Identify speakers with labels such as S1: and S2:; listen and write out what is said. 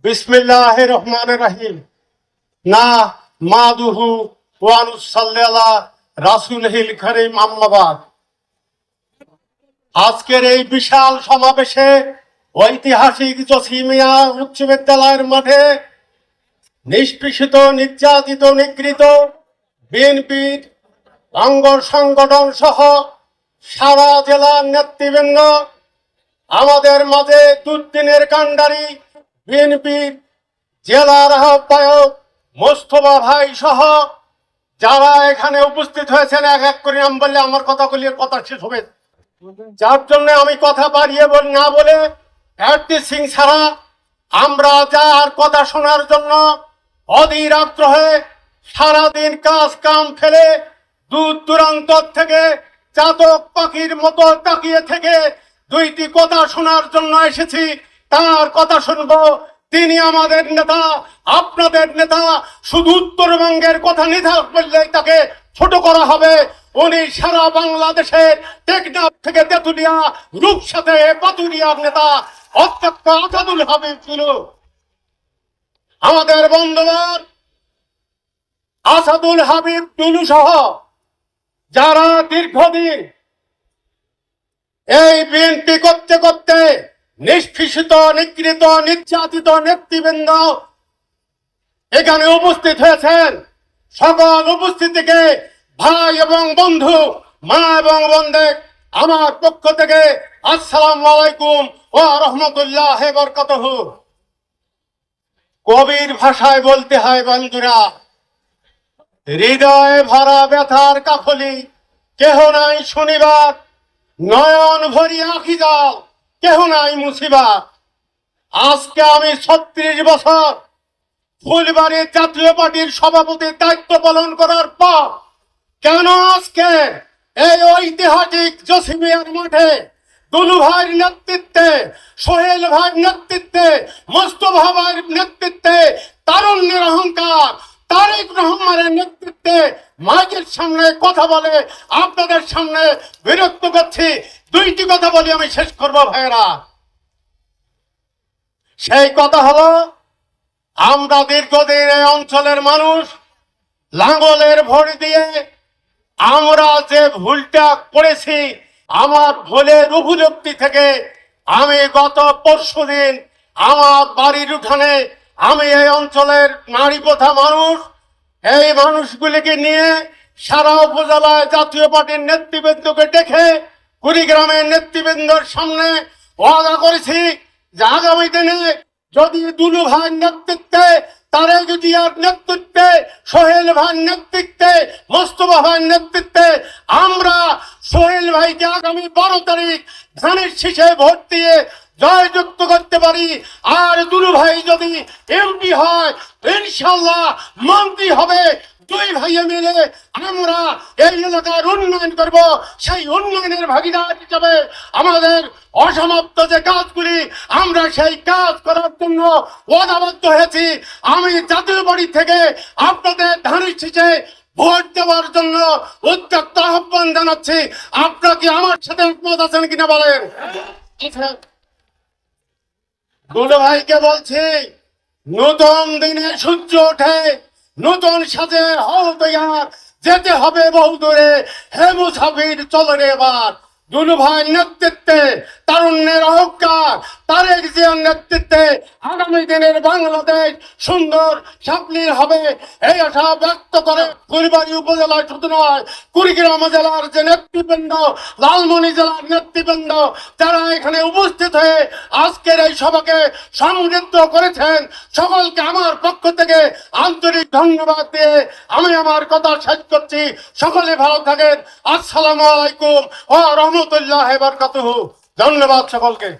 S1: বিসমিল্লাহির রহমানির রহিম। না মাদুহু ওয়া নুসাল্লি আলা রাসূলিল কারীম, আম্মা বাদ। আজকের এই বিশাল সমাবেশে ঐতিহাসিক জসিমিয়া উচ্চ বিদ্যালয়ের মাঠে নিষ্পেষিত, নির্যাতিত, নিগৃহীত বিএনপির অঙ্গ সংগঠন সহ সারা জেলার নেতৃবৃন্দ, আমাদের মাঝে দুর্দিনের কাণ্ডারি বিএনপির জেলার আহ্বায়ক মোস্তফা ভাই সহ যারা এখানে উপস্থিত হয়েছেন, এক এক করে নাম বললে আমার কথা শেষ হবে, যার জন্য আমি কথা বাড়িয়ে না বলে সিং ছাড়া আমরা যার কথা শোনার জন্য অধীর আগ্রহে সারাদিন কাজ কাম ফেলে দূর দূরান্ত থেকে চাতক পাখির মতো তাকিয়ে থেকে দুইটি কথা শোনার জন্য এসেছি। তার কথা শুনবো। তিনি আমাদের নেতা, আপনাদের নেতা। শুধু উত্তরবঙ্গের কথা নিধা বললেই তাকে ছোট করা হবে। উনি সারা বাংলাদেশের টেকনাফ থেকে তেতুলিয়া, রূপসাতে, পাতুরিয়ার নেতা অধ্যক্ষ আসাদুল হাবিব ছিল। আমাদের বন্ধুবান আসাদুল হাবিব টুলু সহ যারা দীর্ঘদিন এই বিএনপি করতে করতে নিষ্পেষিত, নিগৃহীত, নির্যাতিত নেতৃবৃন্দ এখানে উপস্থিত হয়েছেন, সকল উপস্থিতিকে ভাই এবং বন্ধু, মা এবং বোনদের আমার পক্ষ থেকে আসসালামু আলাইকুম ওয়া রাহমাতুল্লাহি ওয়া বারাকাতুহু। কবির ভাষায় বলতে হয়, বন্ধুরা, হৃদয়ে ভরা ব্যথার কাফলি কেহ নাই শুনিবার, নয়ন ভরিয়া আঁখি যাও কেহ নাই মুসিবাত। আজকে আমি 36 বছর ফুলবাড়ী জাতীয় পার্টির সভাপতির দায়িত্ব পালন করার পর কেন আজকে এই ঐতিহাসিক জসিমিয়ার মাঠে দুলু ভাইয়ের নেতৃত্বে, সোহেল ভাইয়ের নেতৃত্বে, মোস্তফা ভাইয়ের নেতৃত্বে, তারুণ্যের অহংকার তারেক রহমানের নেতৃত্বে মাইকের সামনে কথা বলে আপনাদের সামনে বিরক্ত করছি। দুইটি কথা বলি, আমি শেষ করব ভাইয়েরা। সেই কথা হলো, আমরা দীর্ঘদিন এই অঞ্চলের মানুষ লাঙ্গলের ভোট দিয়ে আমরা যে ভুলটা করেছি, আমার ভুলের উপলব্ধি থেকে আমি গত পরশুদিন আমার বাড়ির উঠানে আমি এই অঞ্চলের নারী প্রথা মানুষ, এই মানুষগুলিকে নিয়ে সারা উপজেলায় জাতীয় পার্টির নেতৃবৃন্দকে ডেকে কুড়িগ্রামের নেতৃবৃন্দর সামনে ওয়াদা করেছি যে আগামী দিনে যদি দুলু ভাইয়ের নেতৃত্বে, তারেক জিয়ার নেতৃত্বে, সোহেল ভাইয়ের নেতৃত্বে, মোস্তফা ভাইয়ের নেতৃত্বে আমরা সোহেল ভাইকে আগামী 12 তারিখ ধানের শীষে ভোট দিয়ে জয়যুক্ত করতে পারি, আর দুলু ভাই যদি এমপি হয়, ইনশাআল্লাহ মন্ত্রী হবে, দুই ভাইয়ে মিলে আমরা এই এলাকার উন্নয়ন করব। সেই উন্নয়নের ভাগিদার হিসাবে আমাদের অসমাপ্ত যে কাজগুলি, আমরা সেই কাজ করার জন্য ওয়াদাবদ্ধ হয়েছি। আমি জাতীয় বাড়ি থেকে আপনাদের ধানের শীষে ভোট দেওয়ার জন্য উদ্যোক্ত আহ্বান জানাচ্ছি। আপনারা কি আমার সাথে একমত আছেন কিনা বলেন? দুলু ভাইকে বলছি, নতুন দিনে সূর্য ওঠে, নতুন সাজে হল তৈয়ার, যেতে হবে বহু দূরে, হে মুসাফির চলো রে এবার। দুলু ভাইয়ের নেতৃত্বে, তারুণ্যের অহংকার তারেক জিয়ার নেতৃত্বে আগামী দিনের বাংলাদেশ সুন্দর সাবলীল হবে, এই আশা ব্যক্ত করে ফুলবাড়ী উপজেলায় শুধু নয়, কুড়িগ্রাম জেলার যে নেতৃবৃন্দ, লালমনি জেলার নেতৃবৃন্দ যারা এখানে উপস্থিত হয়ে আজকের এই সভাকে সমৃদ্ধ করেছেন, সকলকে আমার পক্ষ থেকে আন্তরিক ধন্যবাদ দিয়ে আমি আমার কথা শেষ করছি। সকলে ভালো থাকেন। আসসালামু আলাইকুম ওয়া রাহমাতুল্লাহি ওয়া বারাকাতুহু। ধন্যবাদ সকলকে।